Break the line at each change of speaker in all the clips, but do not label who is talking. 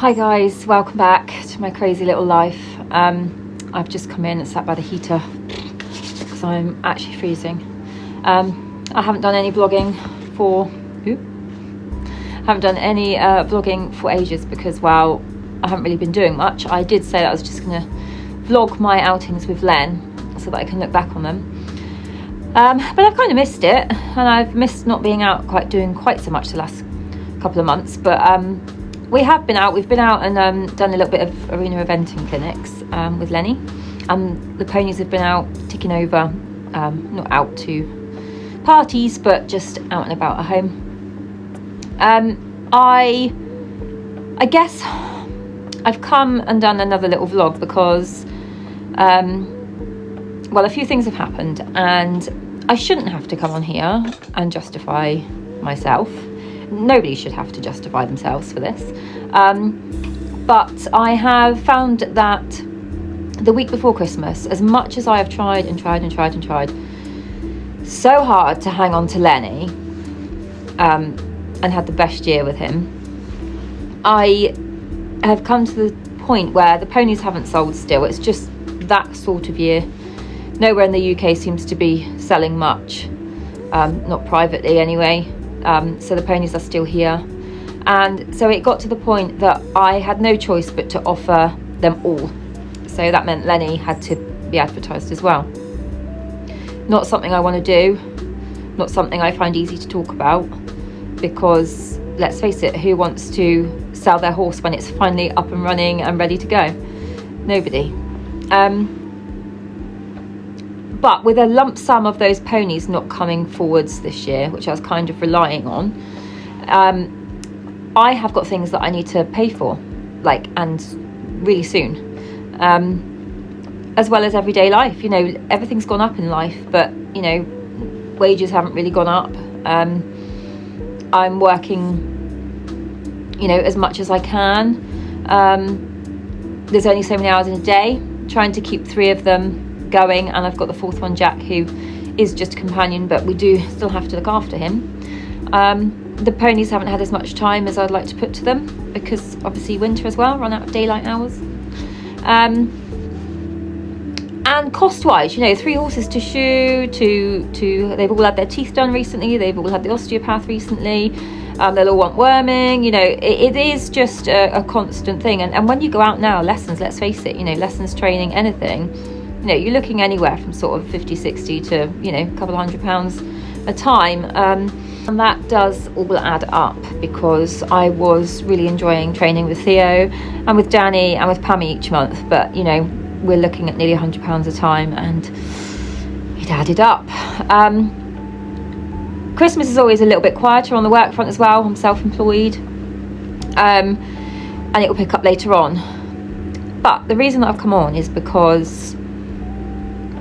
Hi guys, welcome back to my crazy little life. I've just come in and sat by the heater because I'm actually freezing. I haven't done any vlogging for ages because, well, I haven't really been doing much. I did say that I was just going to vlog my outings with Len so that I can look back on them. But I've kind of missed it, and I've missed not being out doing quite so much the last couple of months. But we have been out. We've been out and done a little bit of arena eventing clinics with Lenny. The ponies have been out ticking over, not out to parties, but just out and about at home. I guess I've come and done another little vlog because, well, a few things have happened, and I shouldn't have to come on here and justify myself. Nobody should have to justify themselves for this. But I have found that the week before Christmas, as much as I have tried so hard to hang on to Lenny, and had the best year with him, I have come to the point where the ponies haven't sold still. It's just that sort of year. Nowhere in the UK seems to be selling much, not privately anyway. So the ponies are still here, and so it got to the point that I had no choice but to offer them all. So that meant Lenny had to be advertised as well. Not something I want to do, not something I find easy to talk about, because let's face it, who wants to sell their horse when it's finally up and running and ready to go? Nobody. But with a lump sum of those ponies not coming forwards this year, which I was kind of relying on, I have got things that I need to pay for, and really soon, as well as everyday life. You know, everything's gone up in life, but, you know, wages haven't really gone up. I'm working, you know, as much as I can. There's only so many hours in a day, trying to keep 3 of them going, and I've got the 4th one, Jack, who is just a companion, but we do still have to look after him. The ponies haven't had as much time as I'd like to put to them, because obviously winter as well, run out of daylight hours. And cost-wise, you know, 3 horses to shoe, to they've all had their teeth done recently, they've all had the osteopath recently, they'll all want worming. You know, it is just a constant thing. And when you go out now, lessons, let's face it, you know, lessons, training, anything, you know, you're looking anywhere from sort of 50, 60 to, you know, a couple of £100 a time. And that does all add up, because I was really enjoying training with Theo and with Danny and with Pammy each month. But, you know, we're looking at nearly £100 a time, and it added up. Christmas is always a little bit quieter on the work front as well. I'm self-employed, and it will pick up later on. But the reason that I've come on is because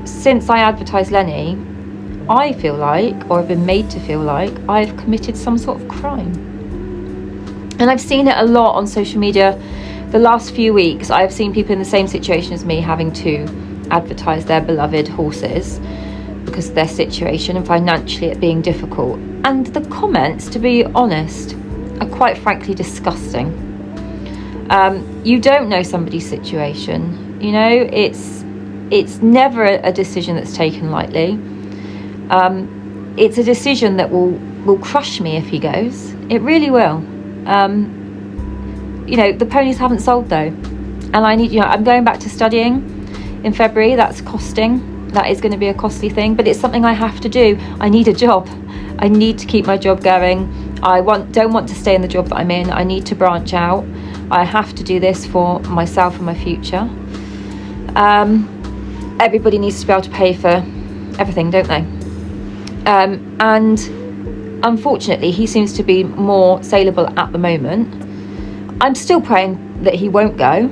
since I advertised Lenny, I feel like, or I've been made to feel like, I've committed some sort of crime. And I've seen it a lot on social media. The last few weeks, I've seen people in the same situation as me having to advertise their beloved horses because of their situation and financially it being difficult. And the comments, to be honest, are quite frankly disgusting. You don't know somebody's situation. You know, it's never a decision that's taken lightly. It's a decision that will crush me if he goes. It really will. You know, the ponies haven't sold though, and I need, you know, I'm going back to studying in February. That's costing. That is going to be a costly thing, but it's something I have to do. I need a job. I need to keep my job going. Don't want to stay in the job that I'm in. I need to branch out. I have to do this for myself and my future. Everybody needs to be able to pay for everything, don't they? And unfortunately, he seems to be more saleable at the moment. I'm still praying that he won't go.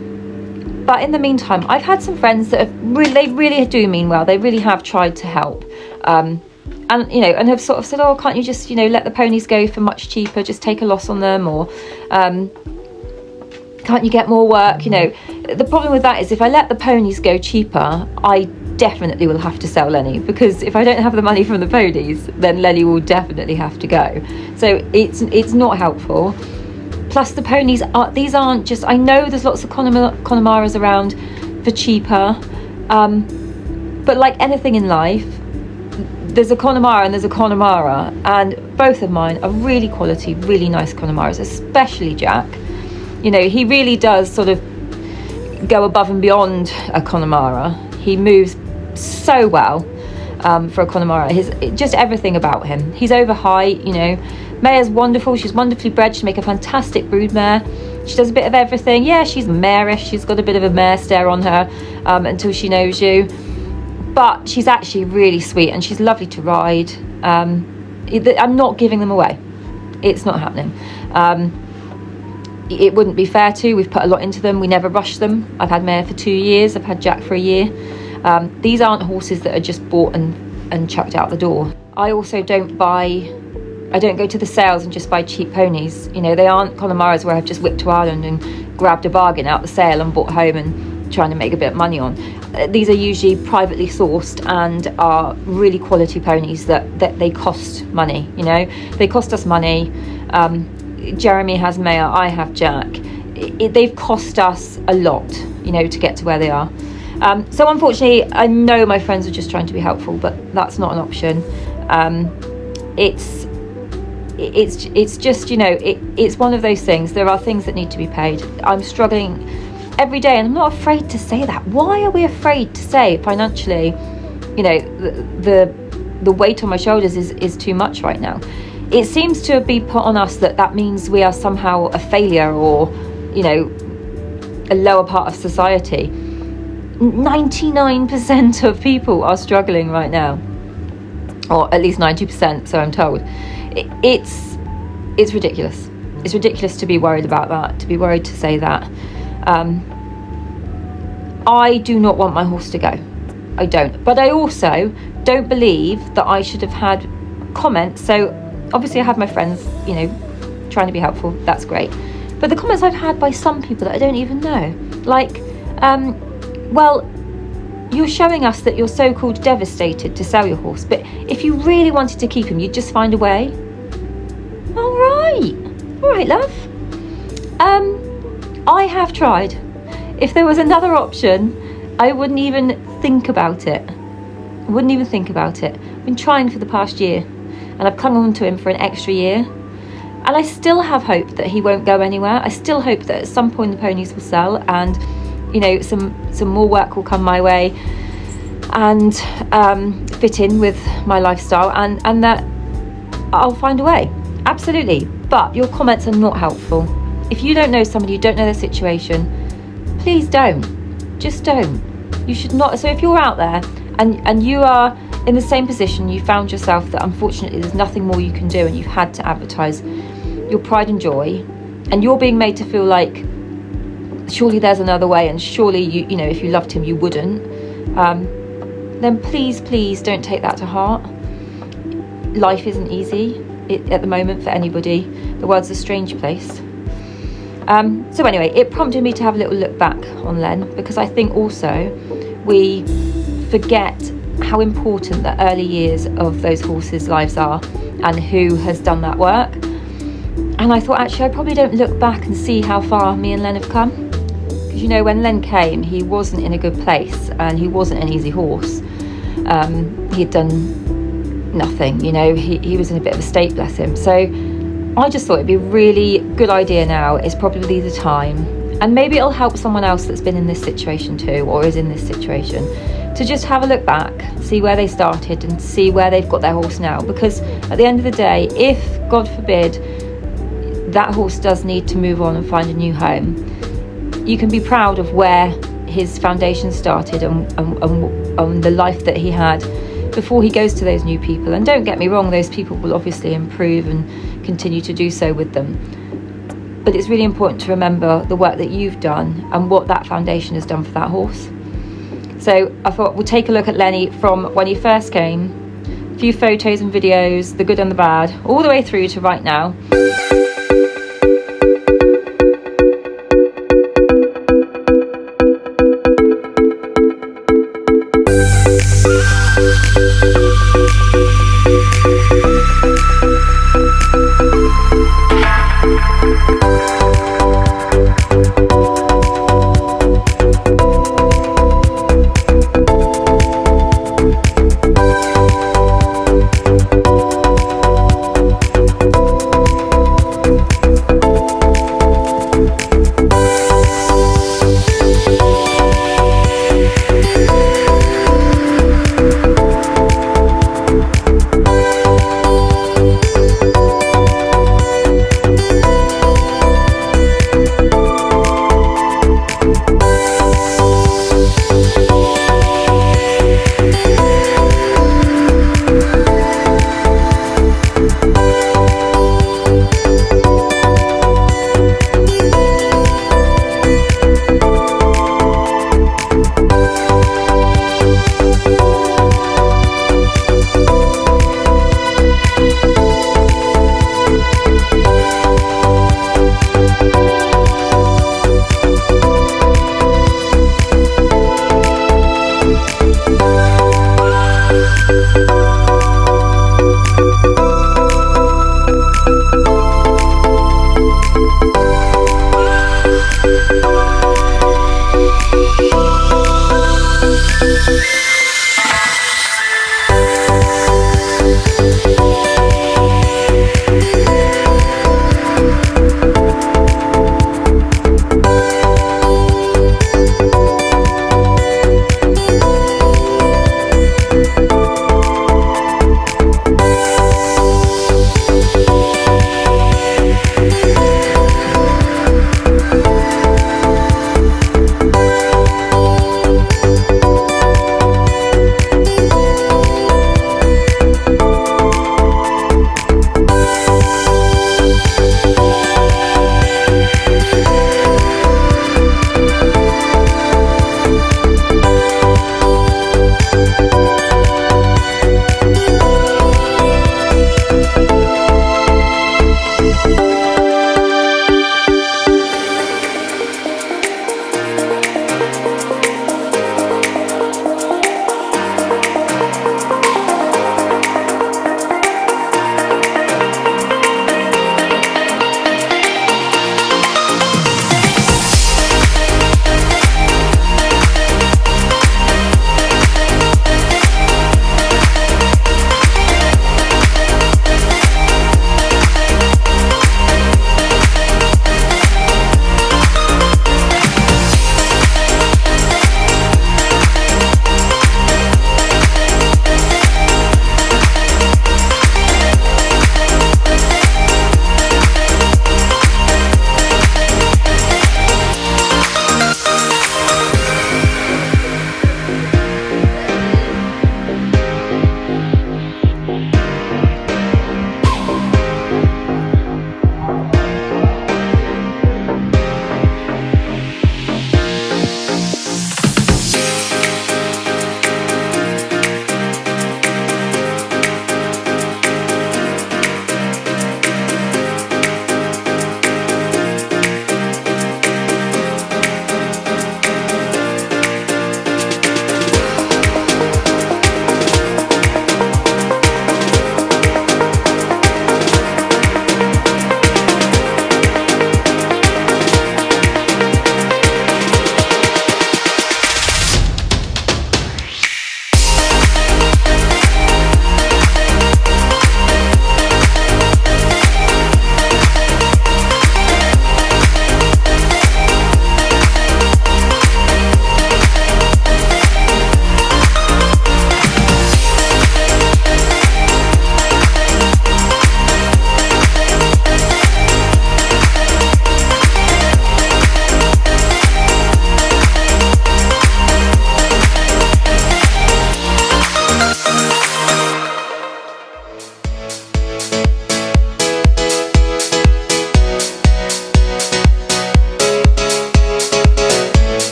But in the meantime, I've had some friends that have they really do mean well. They really have tried to help. And, you know, and have sort of said, oh, can't you just, you know, let the ponies go for much cheaper, just take a loss on them, or can't you get more work? You know, the problem with that is if I let the ponies go cheaper, I definitely will have to sell Lenny, because if I don't have the money from the ponies, then Lenny will definitely have to go. So it's not helpful. Plus the ponies these aren't just, I know there's lots of Connemara's around for cheaper, but like anything in life, there's a Connemara and there's a Connemara, and both of mine are really quality, really nice Connemaras, especially Jack. You know, he really does sort of go above and beyond a Connemara. He moves so well for a Connemara. Just everything about him. He's over height, you know. Maya's wonderful. She's wonderfully bred. She'll make a fantastic broodmare. She does a bit of everything. Yeah, she's marish. She's got a bit of a mare stare on her until she knows you. But she's actually really sweet and she's lovely to ride. I'm not giving them away. It's not happening. It wouldn't be fair to. We've put a lot into them. We never rush them. I've had Maya for 2 years. I've had Jack for a year. These aren't horses that are just bought and chucked out the door. I also don't go to the sales and just buy cheap ponies. You know, they aren't Connemaras where I've just whipped to Ireland and grabbed a bargain out the sale and bought home and trying to make a bit of money on. These are usually privately sourced and are really quality ponies that they cost money, you know. They cost us money. Jeremy has Maya, I have Jack. They've cost us a lot, you know, to get to where they are. So unfortunately, I know my friends are just trying to be helpful, but that's not an option. It's just, you know, it's one of those things. There are things that need to be paid. I'm struggling every day, and I'm not afraid to say that. Why are we afraid to say financially, you know, the weight on my shoulders is too much right now? It seems to be put on us that means we are somehow a failure or, you know, a lower part of society. 99% of people are struggling right now, or at least 90%, so I'm told. It's ridiculous. It's ridiculous to be worried about that, to be worried to say that. I do not want my horse to go. I don't. But I also don't believe that I should have had comments. So obviously I have my friends, you know, trying to be helpful. That's great. But the comments I've had by some people that I don't even know, like, well, you're showing us that you're so-called devastated to sell your horse, but if you really wanted to keep him, you'd just find a way. All right, love. I have tried. If there was another option, I wouldn't even think about it. I've been trying for the past year, and I've clung on to him for an extra year, and I still have hope that he won't go anywhere. I still hope that at some point the ponies will sell, and, you know, some more work will come my way and fit in with my lifestyle, and that I'll find a way. Absolutely. But your comments are not helpful. If you don't know somebody, you don't know their situation, please don't. Just don't. You should not. So if you're out there and you are in the same position, you found yourself that unfortunately there's nothing more you can do and you've had to advertise your pride and joy, and you're being made to feel like surely there's another way, and surely you know, if you loved him you wouldn't, then please don't take that to heart. Life isn't easy at the moment for anybody. The world's a strange place. So anyway, it prompted me to have a little look back on Len, because I think also we forget how important the early years of those horses' lives are and who has done that work. And I thought, actually, I probably don't look back and see how far me and Len have come. Because, you know, when Len came, he wasn't in a good place and he wasn't an easy horse. He'd done nothing, you know, he was in a bit of a state, bless him. So I just thought it'd be a really good idea now. It's probably the time. And maybe it'll help someone else that's been in this situation too, or is in this situation, to just have a look back, see where they started and see where they've got their horse now. Because at the end of the day, if, God forbid, that horse does need to move on and find a new home, you can be proud of where his foundation started and the life that he had before he goes to those new people. And don't get me wrong, those people will obviously improve and continue to do so with them. But it's really important to remember the work that you've done and what that foundation has done for that horse. So I thought we'll take a look at Lenny from when he first came, a few photos and videos, the good and the bad, all the way through to right now.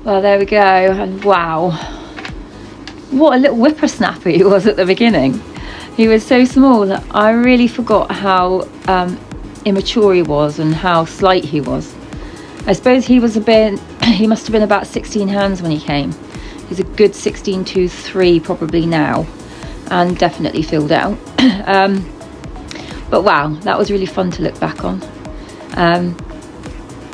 Well, there we go, and wow, what a little whippersnapper he was at the beginning. He was so small that I really forgot how immature he was and how slight he was. I suppose he must have been about 16 hands when he came. He's a good 16'2", probably now, and definitely filled out. But wow, that was really fun to look back on.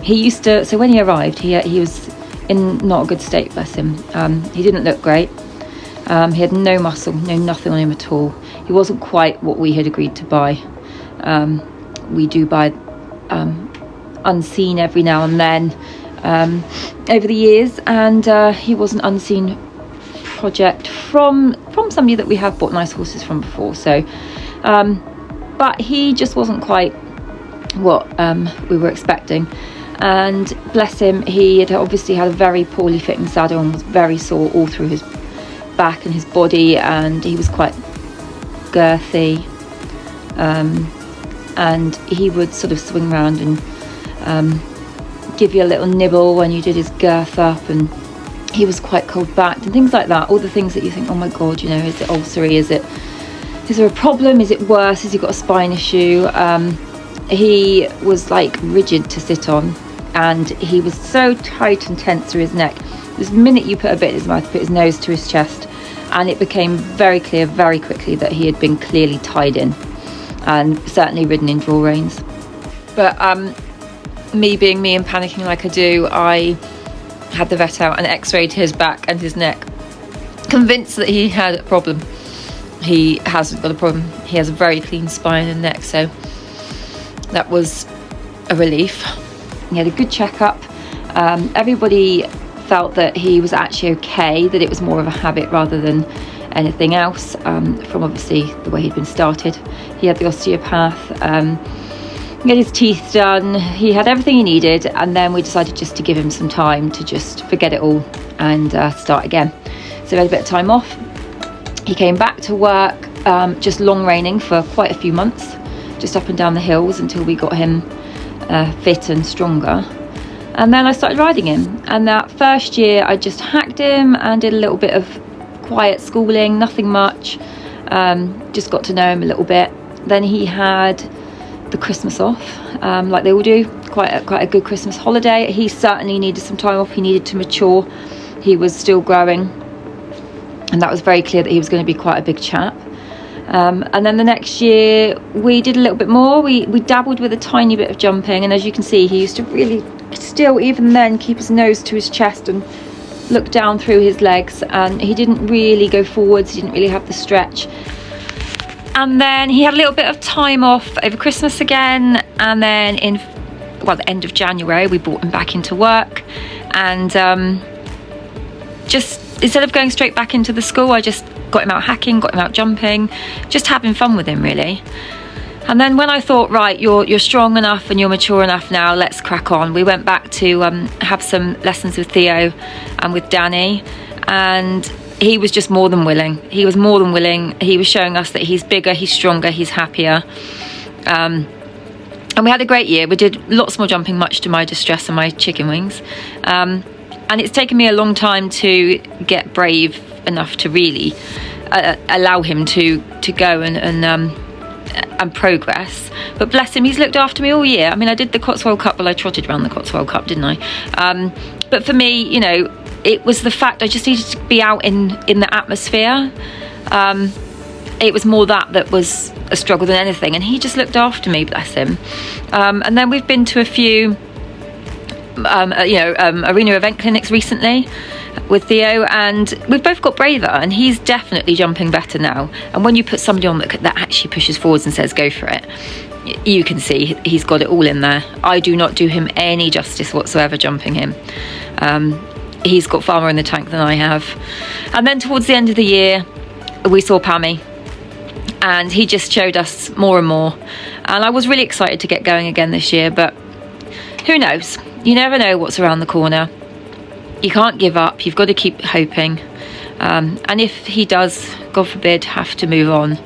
So when he arrived, he was in not a good state, bless him. He didn't look great. He had no muscle, nothing on him at all. He wasn't quite what we had agreed to buy. We do buy unseen every now and then over the years, and he was an unseen project from somebody that we have bought nice horses from before. So, but he just wasn't quite what we were expecting. And bless him, he had obviously had a very poorly fitting saddle and was very sore all through his back and his body, and he was quite girthy, and he would sort of swing around and give you a little nibble when you did his girth up, and he was quite cold backed and things like that. All the things that you think, oh my god, is it ulcery, is there a problem, is it worse, has he got a spine issue? He was like rigid to sit on, and he was so tight and tense through his neck. The minute you put a bit in his mouth, put his nose to his chest, and it became very clear very quickly that he had been clearly tied in, and certainly ridden in draw reins. But me being me and panicking like I do, I had the vet out and x-rayed his back and his neck, convinced that he had a problem. He hasn't got a problem. He has a very clean spine and neck, so that was a relief. He had a good checkup. Everybody felt that he was actually okay, that it was more of a habit rather than anything else, from obviously the way he'd been started. He had the osteopath, he had his teeth done, he had everything he needed, and then we decided just to give him some time to just forget it all and start again. So we had a bit of time off. He came back to work, just long reining for quite a few months, just up and down the hills until we got him fit and stronger. And then I started riding him, and that first year I just hacked him and did a little bit of quiet schooling, nothing much, just got to know him a little bit. Then he had the Christmas off, like they all do, quite a good Christmas holiday. He certainly needed some time off. He needed to mature. He was still growing, and that was very clear that he was going to be quite a big chap. And then the next year we did a little bit more. We dabbled with a tiny bit of jumping, and as you can see, he used to really still even then keep his nose to his chest and look down through his legs, and he didn't really go forwards. He didn't really have the stretch. And then he had a little bit of time off over Christmas again, and then in the end of January we brought him back into work, and just instead of going straight back into the school, I just got him out hacking, got him out jumping, just having fun with him really. And then when I thought, right, you're strong enough and you're mature enough now, let's crack on, we went back to have some lessons with Theo and with Danny, and he was just more than willing. He was more than willing. He was showing us that he's bigger, he's stronger, he's happier. And we had a great year. We did lots more jumping, much to my distress and my chicken wings. And it's taken me a long time to get brave enough to really allow him to go and progress. But bless him, he's looked after me all year. I mean, I did the Cotswold Cup, well, I trotted around the Cotswold Cup, didn't I? But for me, you know, it was the fact I just needed to be out in the atmosphere. It was more that was a struggle than anything, and he just looked after me, bless him. And then we've been to a few arena event clinics recently with Theo, and we've both got braver, and he's definitely jumping better now. And when you put somebody on that actually pushes forwards and says go for it, you can see he's got it all in there. I do not do him any justice whatsoever jumping him. He's got far more in the tank than I have. And then towards the end of the year we saw Pammy, and he just showed us more and more, and I was really excited to get going again this year. But who knows, you never know what's around the corner. You can't give up, you've got to keep hoping. And if he does, God forbid, have to move on,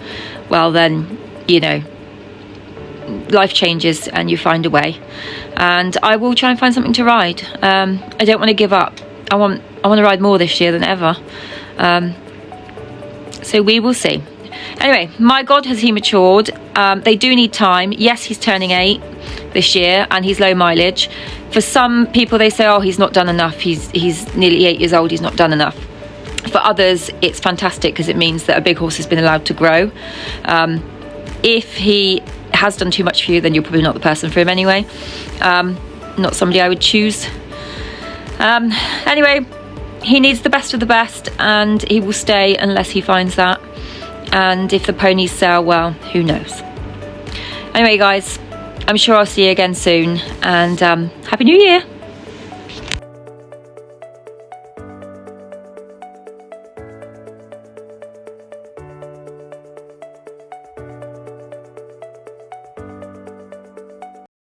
well then, you know, life changes and you find a way. And I will try and find something to ride. I don't want to give up. I want to ride more this year than ever. So we will see. Anyway, my God, has he matured. They do need time. Yes, he's turning 8 this year and he's low mileage. For some people, they say, oh, he's not done enough. He's nearly 8 years old. He's not done enough. For others, it's fantastic because it means that a big horse has been allowed to grow. If he has done too much for you, then you're probably not the person for him anyway. Not somebody I would choose. Anyway, he needs the best of the best, and he will stay unless he finds that. And if the ponies sell, well, who knows. Anyway, guys, I'm sure I'll see you again soon, and Happy New Year.